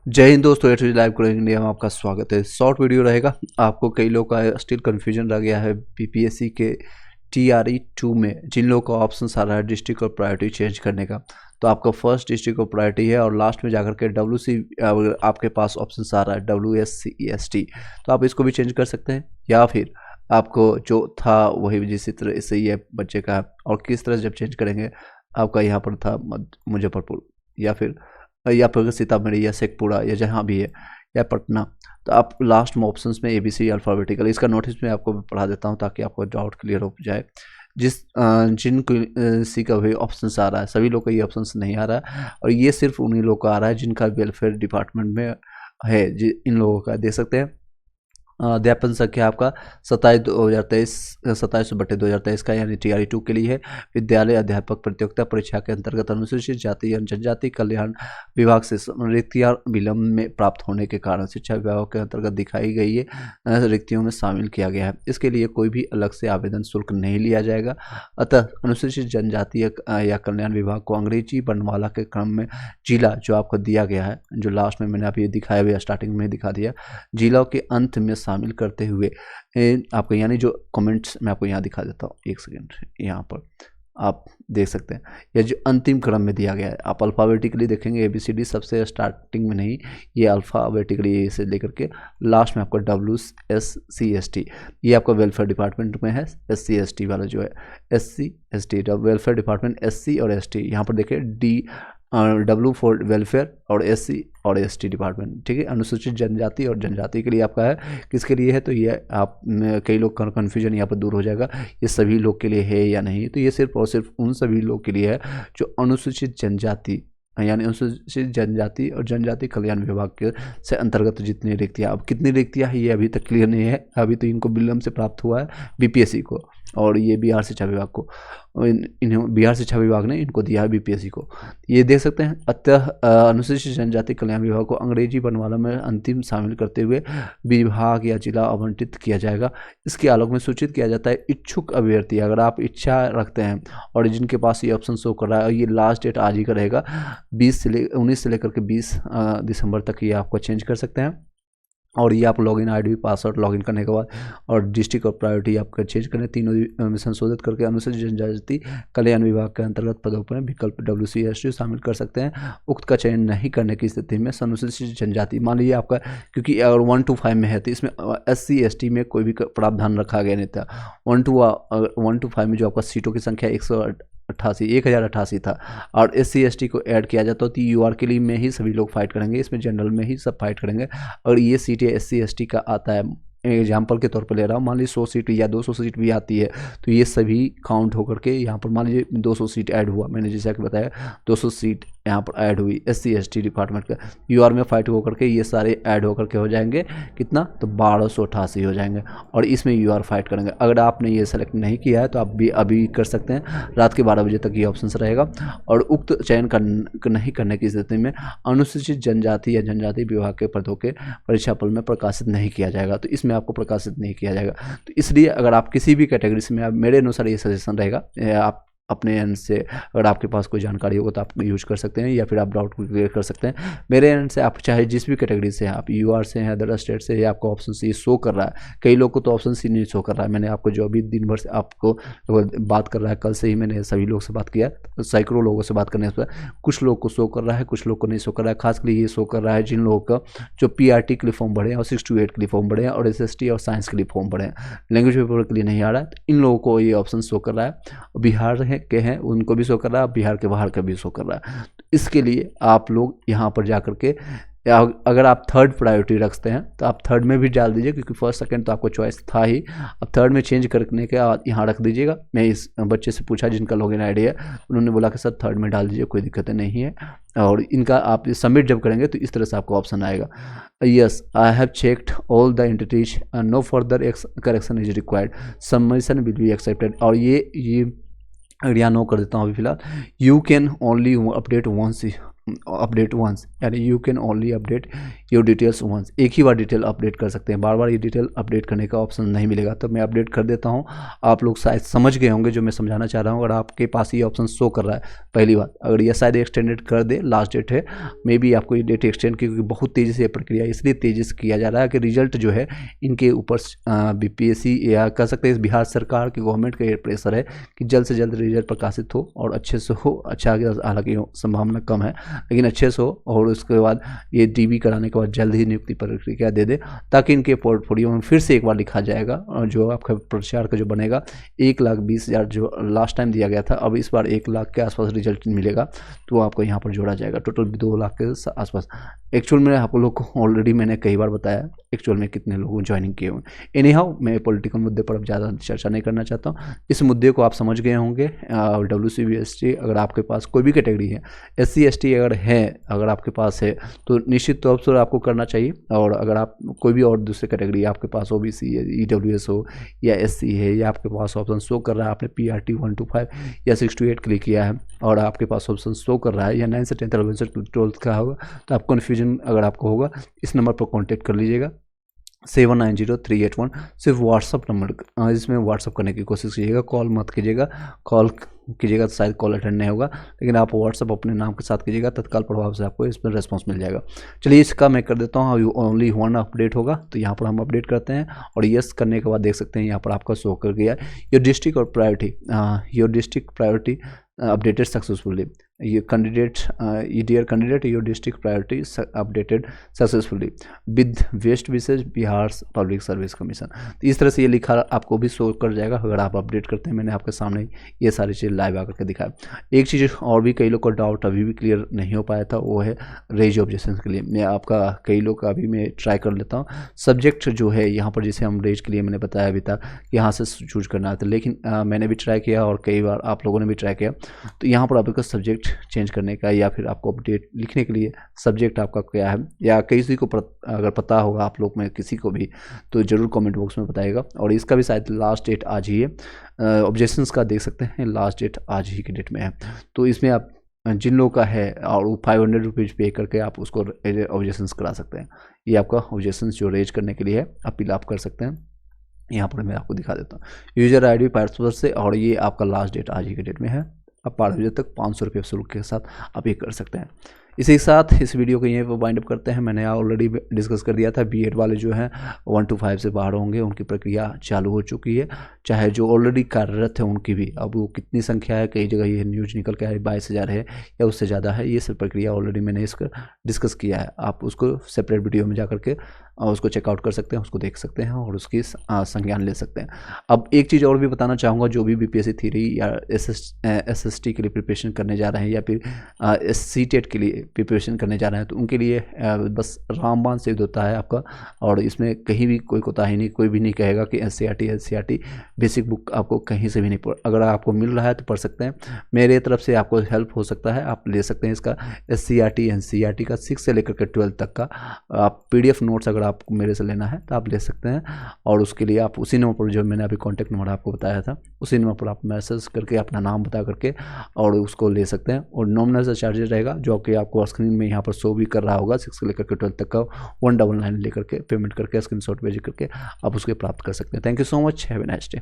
जय हिंद दोस्तों, at live coding India में आपका स्वागत है। शॉर्ट वीडियो रहेगा। आपको कई लोग का स्टिल कन्फ्यूजन रह गया है बीपीएससी के TRE2 में, जिन लोगों का ऑप्शन आ रहा है डिस्ट्रिक्ट और प्रायोरिटी चेंज करने का, तो आपका फर्स्ट डिस्ट्रिक्ट और प्रायोरिटी है और लास्ट में जाकर के WC आपके पास ऑप्शन आ रहा है WSCEST, तो आप इसको भी चेंज कर सकते हैं या फिर आपको जो था वही जिस तरह से ये बच्चे का, और किस तरह से जब चेंज करेंगे आपका यहाँ पर था मुजफ्फरपुर या फिर सीतामढ़ी या शेखपुरा या जहाँ भी है या पटना, तो आप लास्ट में ऑप्शंस में ABC अल्फ़ाबेटिकल, इसका नोटिस मैं आपको पढ़ा देता हूँ ताकि आपको डाउट क्लियर हो जाए। जिन सी का भी ऑप्शन आ रहा है, सभी लोग का ये ऑप्शन नहीं आ रहा है और ये सिर्फ उन्हीं लोग का आ रहा है जिनका वेलफेयर डिपार्टमेंट में है। इन लोगों का देख सकते हैं। अध्यापन संख्या आपका 27/2023 का यानी TRE2 के लिए है। विद्यालय अध्यापक प्रतियोगिता परीक्षा के अंतर्गत अनुसूचित जाति एवं जनजाति कल्याण विभाग से रिक्तियां विलंब में प्राप्त होने के कारण शिक्षा विभाग के अंतर्गत दिखाई गई है रिक्तियों में शामिल किया गया है। इसके लिए कोई भी अलग से आवेदन शुल्क नहीं लिया जाएगा। अतः अनुसूचित जनजाति या कल्याण विभाग को अंग्रेजी वर्णमाला के क्रम में जिला जो आपको दिया गया है, जो लास्ट में मैंने अभी दिखाया हुआ स्टार्टिंग में दिखा दिया, जिलों के अंत में शामिल करते हुए आपको, यानी जो कमेंट्स मैं आपको यहाँ दिखा देता हूँ, एक सेकेंड, यहाँ पर आप देख सकते हैं ये जो अंतिम क्रम में दिया गया है। आप अल्फ़ाबेटिकली देखेंगे ABCD सबसे स्टार्टिंग में नहीं, ये अल्फ़ाबेटिकली ए से लेकर के लास्ट में आपको WSCST, ये आपका वेलफेयर डिपार्टमेंट में है। SC/ST वाला जो है SC/ST वेलफेयर डिपार्टमेंट, SC और ST, यहाँ पर देखिए W फॉर वेलफेयर और SC और ST डिपार्टमेंट, ठीक है। अनुसूचित जनजाति और जनजाति के लिए आपका है, किसके लिए है, तो ये आप कई लोग का कन्फ्यूजन यहाँ पर दूर हो जाएगा, ये सभी लोग के लिए है या नहीं। तो ये सिर्फ और सिर्फ उन सभी लोग के लिए है जो अनुसूचित जनजाति यानी अनुसूचित जनजाति और जनजाति कल्याण विभाग के से अंतर्गत जितनी रिक्तियाँ, अब कितनी रिक्तियाँ है ये अभी तक क्लियर नहीं है। अभी तो इनको विलंब से प्राप्त हुआ है BPSC को, और ये बिहार शिक्षा विभाग को, इन्हें बिहार शिक्षा विभाग ने इनको दिया है BPSC को, ये देख सकते हैं। अतः अनुसूचित जनजाति कल्याण विभाग को अंग्रेजी वर्णमाला में अंतिम शामिल करते हुए विभाग या जिला आवंटित किया जाएगा। इसके आलोक में सूचित किया जाता है इच्छुक अभ्यर्थी, अगर आप इच्छा रखते हैं और जिनके पास ये ऑप्शन शो कर रहा है, ये लास्ट डेट आज ही का रहेगा, 19 से लेकर के 20 दिसंबर तक ये आपको चेंज कर सकते हैं। और ये आप लॉगिन ID पासवर्ड लॉगिन करने के बाद और डिस्ट्रिक्ट और प्रायोरिटी आपका चेंज करने, तीनों में संशोधित करके अनुसूचित जनजाति कल्याण विभाग के अंतर्गत पदों पर विकल्प WCST शामिल कर सकते हैं। उक्त का चयन नहीं करने की स्थिति में अनुसूचित जनजाति, मान लीजिए आपका, क्योंकि अगर 1 to 5 में है तो इसमें SC/ST में कोई भी प्रावधान रखा गया नहीं था। 1 to 5 में जो आपका सीटों की संख्या 1088 था, और SC/ST को ऐड किया जाता तो UR के लिए में ही सभी लोग फाइट करेंगे, इसमें जनरल में ही सब फाइट करेंगे। और ये सीट SC/ST का आता है, एग्जाम्पल के तौर पर ले रहा हूँ, मान लीजिए 100 सीट या 200 सीट भी आती है, तो ये सभी काउंट होकर के यहाँ पर मान लीजिए 200 सीट ऐड हुआ, मैंने जैसा कि बताया 200 सीट यहाँ पर ऐड हुई SC/ST डिपार्टमेंट का, UR में फाइट होकर के ये सारे ऐड होकर के हो जाएंगे कितना, तो 1288 हो जाएंगे, और इसमें UR फाइट करेंगे। अगर आपने ये सेलेक्ट नहीं किया है तो आप भी अभी कर सकते हैं, रात के 12 बजे तक ये ऑप्शन रहेगा। और उक्त चयन नहीं करने की स्थिति में अनुसूचित जनजाति या जनजाति विभाग के पदों के परीक्षा फल में प्रकाशित नहीं किया जाएगा, तो इसमें आपको प्रकाशित नहीं किया जाएगा। तो इसलिए अगर आप किसी भी कैटेगरी से में, मेरे अनुसार ये सजेशन रहेगा, आप अपने एंड से अगर आपके पास कोई जानकारी होगा तो आप यूज कर सकते हैं, या फिर आप डाउट को क्लियर कर सकते हैं। मेरे एंड से आप चाहे जिस भी कैटेगरी से हैं, आप UR से हैं, अदर स्टेट से, या आपको ऑप्शन C शो कर रहा है, कई लोग को तो ऑप्शन C नहीं शो कर रहा है। मैंने आपको जो अभी दिन भर से आपको बात कर रहा है, कल से ही मैंने सभी लोग से बात किया, तो सैकड़ों लोगों से बात करने पर कुछ लोग को शो कर रहा है, कुछ लोग को नहीं शो कर रहा है। खासकर ये शो कर रहा है जिन लोगों का जो PRT के लिए फॉर्म भरे हैं और 6 to 8 के लिए फॉर्म भरे हैं और SST और साइंस के लिए फॉर्म भरे हैं, लैंग्वेज पेपर के लिए नहीं आ रहा है, तो इन लोगों को ये ऑप्शन शो कर रहा है। बिहार के हैं उनको भी शो कर रहा है, बिहार के बाहर का भी शो कर रहा है। तो इसके लिए आप लोग यहाँ पर जाकर के, अगर आप थर्ड प्रायोरिटी रखते हैं तो आप थर्ड में भी डाल दीजिए, क्योंकि फर्स्ट सेकंड तो आपको चॉइस था ही, अब थर्ड में चेंज करने के बाद यहाँ रख दीजिएगा। मैं इस बच्चे से पूछा जिनका लॉगिन ID है, उन्होंने बोला कि सर थर्ड में डाल दीजिए, कोई दिक्कत नहीं है। और इनका आप सबमिट जब करेंगे तो इस तरह से आपको ऑप्शन आएगा, yes I have checked all the entities, no further correction is required, submission will be accepted. और ये अगर यहाँ नो कर देता हूँ अभी फिलहाल, you can only update once update once, यानी you can only update your details once. एक ही बार डिटेल अपडेट कर सकते हैं, बार बार ये डिटेल अपडेट करने का ऑप्शन नहीं मिलेगा। तो मैं अपडेट कर देता हूँ। आप लोग शायद समझ गए होंगे जो मैं समझाना चाह रहा हूँ। अगर आपके पास ये ऑप्शन शो कर रहा है, पहली बात, अगर ये शायद एक्सटेंडेड कर दे, लास्ट डेट है, मे बी आपको ये डेट एक्सटेंड, क्योंकि बहुत तेज़ी से प्रक्रिया इसलिए तेज़ी से किया जा रहा है कि रिजल्ट जो है इनके ऊपर बीपीएससी या कह सकते हैं बिहार सरकार की गवर्नमेंट का ये प्रेशर है कि जल्द से जल्द रिजल्ट प्रकाशित हो और अच्छे से हो। अच्छा, हालांकि संभावना कम है, लेकिन अच्छे से हो, और उसके बाद ये डीबी कराने के बाद जल्द ही नियुक्ति प्रक्रिया दे दे, ताकि इनके पोर्टफोलियो में फिर से एक बार लिखा जाएगा। और जो आपका प्रचार का जो बनेगा 1,20,000 जो लास्ट टाइम दिया गया था, अब इस बार 1 लाख के आसपास रिजल्ट मिलेगा, तो आपको यहाँ पर जोड़ा जाएगा। टोटल 2 लाख के आसपास। एक्चुअल में आप लोग को ऑलरेडी मैंने कई बार बताया एक्चुअल में कितने लोगों ज्वाइनिंग किए हुए। एनी हाउ, मैं पॉलिटिकल मुद्दे पर अब ज़्यादा चर्चा नहीं करना चाहता हूँ। इस मुद्दे को आप समझ गए होंगे। WCBST अगर आपके पास कोई भी कैटेगरी है, SC ST अगर है, अगर आपके पास है, तो निश्चित तौर पर आपको करना चाहिए। और अगर आप कोई भी और दूसरी कैटेगरी आपके पास OBC है, EWS हो या SC है, या आपके पास ऑप्शन शो कर रहा है आपने PRT 1 to 5 या 6 to 8 क्लिक किया है और आपके पास ऑप्शन शो कर रहा है, या 9 से 10 11 से 12 का होगा, तो आप कन्फ्यूजन अगर आपको होगा, इस नंबर पर कॉन्टैक्ट कर लीजिएगा 790381। सिर्फ व्हाट्सअप नंबर, इसमें व्हाट्सअप करने की कोशिश कीजिएगा, कॉल मत कीजिएगा। कॉल कीजिएगा तो शायद कॉल अटेंड नहीं होगा, लेकिन आप व्हाट्सअप अपने नाम के साथ कीजिएगा, तत्काल प्रभाव से आपको इस पर रेस्पॉन्स मिल जाएगा। चलिए, इसका मैं कर देता हूँ। ओनली 1 अपडेट होगा, तो यहाँ पर हम अपडेट करते हैं और यस करने के बाद देख सकते हैं यहाँ पर आपका शो कर गया है योर डिस्ट्रिक्ट और priority, your district priority updated successfully. Your candidate, dear candidate, your district priority updated successfully with best wishes Bihar public service commission. तो इस तरह से ये लिखा आपको भी शो कर जाएगा अगर आप अपडेट करते हैं। मैंने आपके सामने ये सारी चीज़ लाइव आकर के दिखाया। एक चीज़ और भी कई लोग का डाउट अभी भी क्लियर नहीं हो पाया था, वो है रेज ऑब्जेक्शन के लिए। मैं आपका कई लोग का अभी मैं ट्राई कर लेता हूँ। सब्जेक्ट जो है यहाँ पर, जैसे हम रेज के लिए मैंने बताया अभी तक यहाँ से चूज करना था, लेकिन मैंने भी ट्राई किया और कई बार आप लोगों ने भी ट्राई किया। तो यहाँ पर आपका सब्जेक्ट चेंज करने का या फिर आपको अपडेट लिखने के लिए सब्जेक्ट आपका क्या है, या किसी को अगर पता होगा आप लोग में किसी को भी, तो ज़रूर कमेंट बॉक्स में बताइएगा। और इसका भी शायद लास्ट डेट आज ही है। ऑब्जेक्शंस का देख सकते हैं, लास्ट डेट आज ही की डेट में है। तो इसमें आप जिन लोगों का है और वो 500 रुपीज़ पे करके आप उसको ऑब्जेक्शंस करा सकते हैं। ये आपका ऑब्जेक्शंस जो रेज करने के लिए है, अपील आप कर सकते हैं। यहाँ पर मैं आपको दिखा देता हूँ यूजर ID पासवर्ड से, और ये आपका लास्ट डेट आज ही की डेट में है। अब 12 बजे तक 500 रुपये शुल्क के साथ आप ये कर सकते हैं। इसी के साथ इस वीडियो को यहीं पर वाइंड अप करते हैं। मैंने ऑलरेडी डिस्कस कर दिया था, B.Ed वाले जो हैं 1 to 5 से बाहर होंगे, उनकी प्रक्रिया चालू हो चुकी है। चाहे जो ऑलरेडी कार्यरत है उनकी भी, अब वो कितनी संख्या है, कई जगह ये न्यूज निकल के आए 22,000 है या उससे ज़्यादा है। ये सब प्रक्रिया ऑलरेडी मैंने इसका डिस्कस किया है। आप उसको सेपरेट वीडियो में जा करके उसको चेकआउट कर सकते हैं, उसको देख सकते हैं और उसकी संज्ञान ले सकते हैं। अब एक चीज़ और भी बताना चाहूँगा, जो भी BPSC थ्योरी या SST के लिए प्रिपरेशन करने जा रहे हैं या फिर CTET के लिए प्रिपरेशन करने जा रहे हैं, तो उनके लिए बस रामबाण सिद्ध होता है आपका। और इसमें कहीं भी कोई कोताही नहीं, कोई भी नहीं कहेगा कि NCERT बेसिक बुक आपको कहीं से भी नहीं पढ़, अगर आपको मिल रहा है तो पढ़ सकते हैं। मेरे तरफ से आपको हेल्प हो सकता है, आप ले सकते हैं इसका SCERT NCERT का 6 से लेकर के 12 तक का आप PDF नोट्स अगर आपको मेरे से लेना है तो आप ले सकते हैं। और उसके लिए आप उसी नंबर पर, जो मैंने अभी कॉन्टैक्ट नंबर आपको बताया था, उसी नंबर पर आप मैसेज करके अपना नाम बता करके और उसको ले सकते हैं। और नॉमिनल सा चार्जेस रहेगा, जो कि आपको स्क्रीन में यहाँ पर शो भी कर रहा होगा। 6 से लेकर के 12 तक का 199 लेकर के पेमेंट करके स्क्रीनशॉट भेज करके आप उसके प्राप्त कर सकते हैं। Thank you so much, have a nice day.